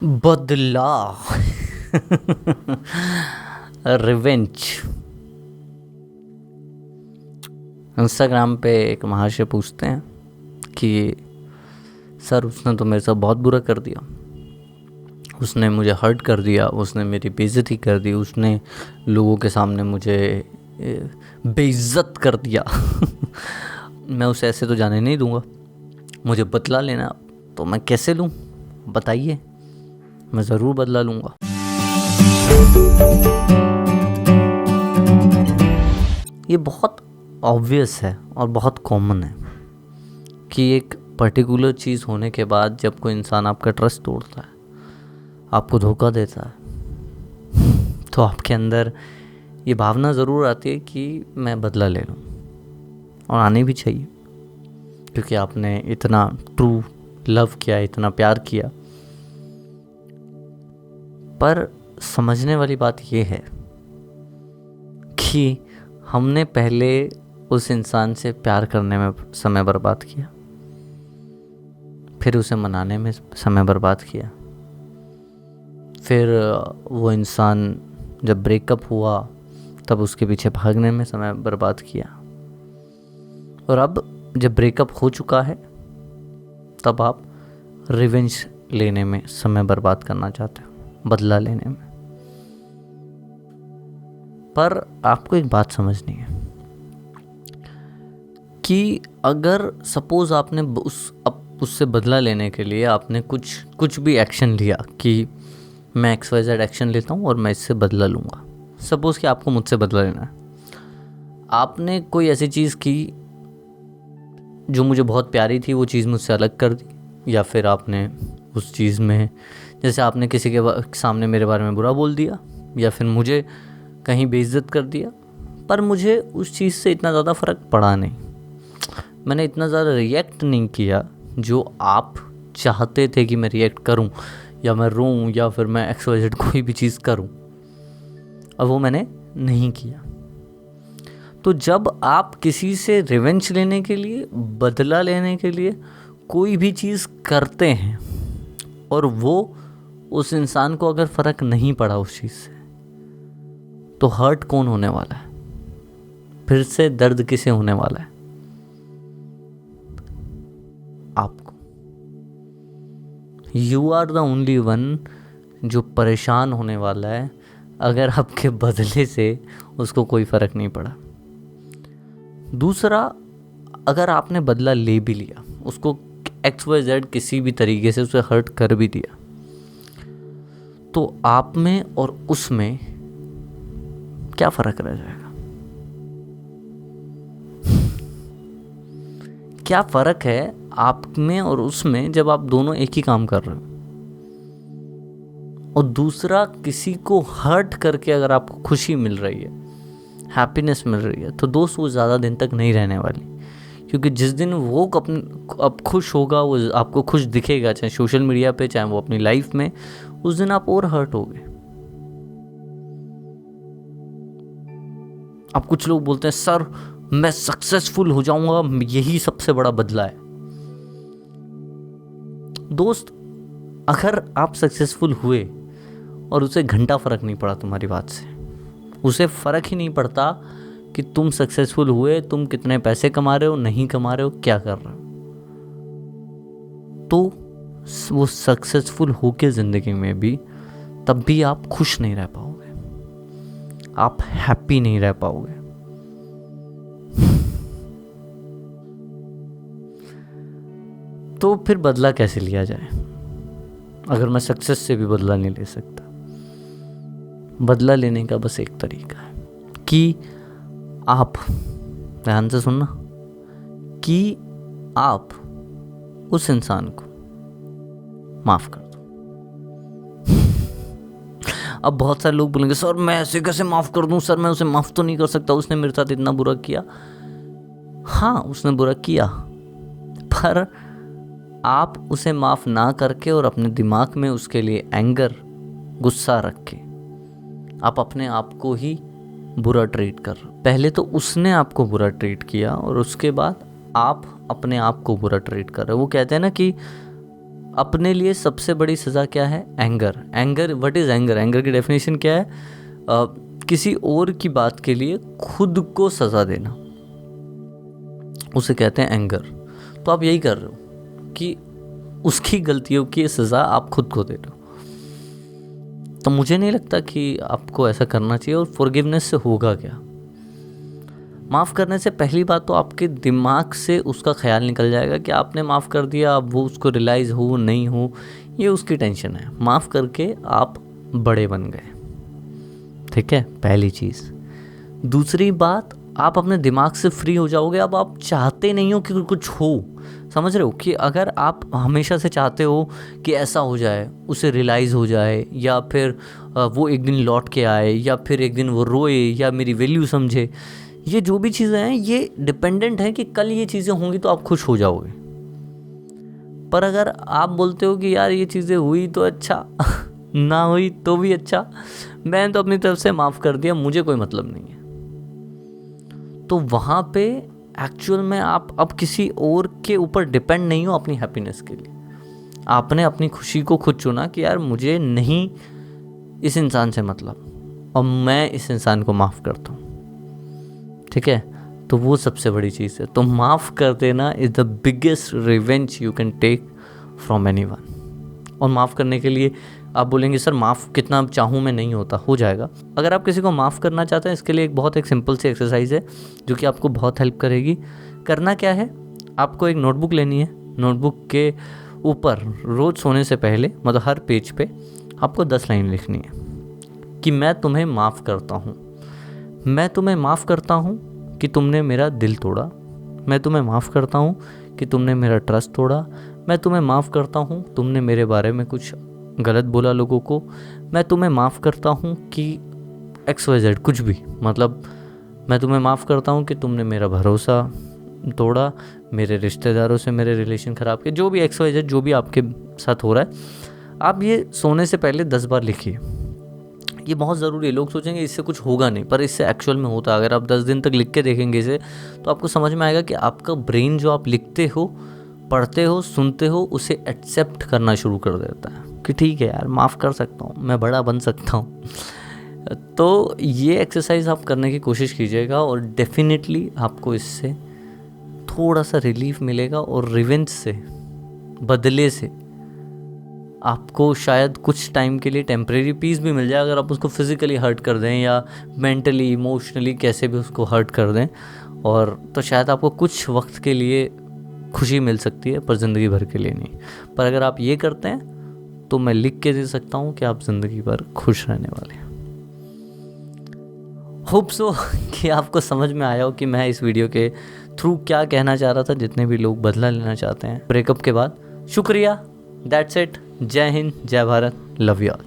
बदला। Revenge. Instagram पे एक महाशय पूछते हैं कि सर उसने तो मेरे साथ बहुत बुरा कर दिया, उसने मुझे हर्ट कर दिया, उसने मेरी बेइज्जती कर दी, उसने लोगों के सामने मुझे बेइज्जत कर दिया। मैं उसे ऐसे तो जाने नहीं दूंगा, मुझे बदला लेना। तो मैं कैसे लूँ बताइए? मैं ज़रूर बदला लूँगा। ये बहुत ऑब्वियस है और बहुत कॉमन है कि एक पर्टिकुलर चीज़ होने के बाद जब कोई इंसान आपका ट्रस्ट तोड़ता है, आपको धोखा देता है, तो आपके अंदर ये भावना ज़रूर आती है कि मैं बदला ले लूँ, और आनी भी चाहिए क्योंकि आपने इतना ट्रू लव किया, इतना प्यार किया। पर समझने वाली बात ये है कि हमने पहले उस इंसान से प्यार करने में समय बर्बाद किया, फिर उसे मनाने में समय बर्बाद किया, फिर वो इंसान जब ब्रेकअप हुआ तब उसके पीछे भागने में समय बर्बाद किया, और अब जब ब्रेकअप हो चुका है तब आप रिवेंज लेने में समय बर्बाद करना चाहते हो, बदला लेने में। पर आपको एक बात समझनी है कि अगर सपोज आपने उससे बदला लेने के लिए आपने कुछ भी एक्शन लिया कि मैं XYZ एक्शन लेता हूँ और मैं इससे बदला लूँगा। सपोज कि आपको मुझसे बदला लेना है, आपने कोई ऐसी चीज़ की जो मुझे बहुत प्यारी थी, वो चीज़ मुझसे अलग कर दी, या फिर आपने उस चीज़ में, जैसे आपने किसी के सामने मेरे बारे में बुरा बोल दिया या फिर मुझे कहीं बेइज्जत कर दिया। पर मुझे उस चीज़ से इतना ज़्यादा फ़र्क पड़ा नहीं, मैंने इतना ज़्यादा रिएक्ट नहीं किया जो आप चाहते थे कि मैं रिएक्ट करूं, या मैं रोऊं, या फिर मैं XYZ कोई भी चीज़ करूं, और वो मैंने नहीं किया। तो जब आप किसी से रिवेंज लेने के लिए, बदला लेने के लिए कोई भी चीज़ करते हैं और वो उस इंसान को अगर फ़र्क नहीं पड़ा उस चीज़ से, तो हर्ट कौन होने वाला है? फिर से दर्द किसे होने वाला है? आपको। You are the only one जो परेशान होने वाला है अगर आपके बदले से उसको कोई फ़र्क नहीं पड़ा। दूसरा, अगर आपने बदला ले भी लिया, उसको XYZ किसी भी तरीके से उसे हर्ट कर भी दिया, तो आप में और उसमें क्या फ़र्क रह जाएगा? क्या फ़र्क है आप में और उसमें जब आप दोनों एक ही काम कर रहे हो? और दूसरा, किसी को हर्ट करके अगर आपको खुशी मिल रही है, हैप्पीनेस मिल रही है, तो दोस्त वो ज़्यादा दिन तक नहीं रहने वाली, क्योंकि जिस दिन वो अब खुश होगा, वो आपको खुश दिखेगा, चाहे सोशल मीडिया पे चाहे वो अपनी लाइफ में, उस दिन आप और हर्ट होगे। अब कुछ लोग बोलते हैं सर मैं सक्सेसफुल हो जाऊंगा, यही सबसे बड़ा बदला है। दोस्त, अगर आप सक्सेसफुल हुए और उसे घंटा फ़र्क नहीं पड़ा तुम्हारी बात से, उसे फ़र्क ही नहीं पड़ता कि तुम सक्सेसफुल हुए, तुम कितने पैसे कमा रहे हो, नहीं कमा रहे हो, क्या कर रहे हो, तो वो सक्सेसफुल होके ज़िंदगी में भी तब भी आप खुश नहीं रह पाओगे, आप हैप्पी नहीं रह पाओगे। तो फिर बदला कैसे लिया जाए अगर मैं सक्सेस से भी बदला नहीं ले सकता? बदला लेने का बस एक तरीका है कि आप, ध्यान से सुनना, कि आप उस इंसान को माफ़ कर दो। अब बहुत सारे लोग बोलेंगे सर मैं ऐसे कैसे माफ़ कर दूं, सर मैं उसे माफ़ तो नहीं कर सकता, उसने मेरे साथ इतना बुरा किया। हाँ, उसने बुरा किया, पर आप उसे माफ़ ना करके और अपने दिमाग में उसके लिए एंगर, गुस्सा रख के आप अपने आप को ही बुरा ट्रीट कर रहे हो। पहले तो उसने आपको बुरा ट्रीट किया और उसके बाद आप अपने आप को बुरा ट्रीट कर रहे हो। वो कहते हैं ना कि अपने लिए सबसे बड़ी सज़ा क्या है? Anger. What is anger? Anger की डेफिनेशन क्या है? किसी और की बात के लिए खुद को सज़ा देना, उसे कहते हैं एंगर। तो आप यही कर रहे हो कि उसकी गलतियों की सज़ा आप खुद को दे रहे हो। तो मुझे नहीं लगता कि आपको ऐसा करना चाहिए। और फॉरगिवनेस से होगा क्या? माफ़ करने से पहली बात तो आपके दिमाग से उसका ख्याल निकल जाएगा कि आपने माफ़ कर दिया। अब वो उसको रियलाइज़ हो नहीं हो, ये उसकी टेंशन है। माफ़ करके आप बड़े बन गए, ठीक है, पहली चीज़। दूसरी बात, आप अपने दिमाग से फ्री हो जाओगे। अब आप चाहते नहीं हो कि कुछ हो, समझ रहे हो? कि अगर आप हमेशा से चाहते हो कि ऐसा हो जाए, उसे रियलाइज़ हो जाए, या फिर वो एक दिन लौट के आए, या फिर एक दिन वो रोए, या मेरी वैल्यू समझे, ये जो भी चीज़ें हैं ये डिपेंडेंट है कि कल ये चीज़ें होंगी तो आप खुश हो जाओगे। पर अगर आप बोलते हो कि यार ये चीज़ें हुई तो अच्छा ना हुई तो भी अच्छा, मैंने तो अपनी तरफ से माफ़ कर दिया, मुझे कोई मतलब नहीं है, तो वहाँ पे एक्चुअल में आप अब किसी और के ऊपर डिपेंड नहीं हो अपनी हैप्पीनेस के लिए। आपने अपनी खुशी को खुद चुना कि यार मुझे नहीं इस इंसान से मतलब, और मैं इस इंसान को माफ़ करता हूँ, ठीक है। तो वो सबसे बड़ी चीज़ है। तो माफ़ कर देना is the biggest revenge you can take from anyone. और माफ़ करने के लिए आप बोलेंगे सर माफ़ कितना चाहूँ मैं नहीं होता, हो जाएगा। अगर आप किसी को माफ़ करना चाहते हैं, इसके लिए एक सिंपल सी एक्सरसाइज है जो कि आपको बहुत हेल्प करेगी। करना क्या है, आपको एक नोटबुक लेनी है। नोटबुक के ऊपर रोज़ सोने से पहले, मतलब हर पेज पे आपको 10 लाइन लिखनी है कि मैं तुम्हें माफ़ करता हूँ। मैं तुम्हें माफ़ करता हूँ कि तुमने मेरा दिल तोड़ा। मैं तुम्हें माफ़ करता हूँ कि तुमने मेरा ट्रस्ट तोड़ा। मैं तुम्हें माफ़ करता हूँ तुमने मेरे बारे में कुछ गलत बोला लोगों को। मैं तुम्हें माफ़ करता हूँ कि XYZ कुछ भी, मतलब मैं तुम्हें माफ़ करता हूँ कि तुमने मेरा भरोसा तोड़ा, मेरे रिश्तेदारों से मेरे रिलेशन ख़राब किए, जो भी XYZ जो भी आपके साथ हो रहा है, आप ये सोने से पहले 10 बार लिखिए। ये बहुत ज़रूरी है। लोग सोचेंगे इससे कुछ होगा नहीं, पर इससे एक्चुअल में होता है। अगर आप 10 दिन तक लिख के देखेंगे इसे, तो आपको समझ में आएगा कि आपका ब्रेन जो आप लिखते हो, पढ़ते हो, सुनते हो, उसे एक्सेप्ट करना शुरू कर देता है कि ठीक है यार, माफ़ कर सकता हूँ, मैं बड़ा बन सकता हूँ। तो ये एक्सरसाइज आप करने की कोशिश कीजिएगा और डेफिनेटली आपको इससे थोड़ा सा रिलीफ मिलेगा। और रिवेंज से, बदले से आपको शायद कुछ टाइम के लिए टेम्परेरी पीस भी मिल जाए, अगर आप उसको फिज़िकली हर्ट कर दें या मेंटली, इमोशनली कैसे भी उसको हर्ट कर दें, और तो शायद आपको कुछ वक्त के लिए खुशी मिल सकती है, पर ज़िंदगी भर के लिए नहीं। पर अगर आप ये करते हैं तो मैं लिख के दे सकता हूँ कि आप ज़िंदगी भर खुश रहने वाले हैं। होप सो कि आपको समझ में आया हो कि मैं इस वीडियो के थ्रू क्या कहना चाह रहा था। जितने भी लोग बदला लेना चाहते हैं ब्रेकअप के बाद, शुक्रिया। That's it. जय हिंद, जय भारत, लव यू ऑल।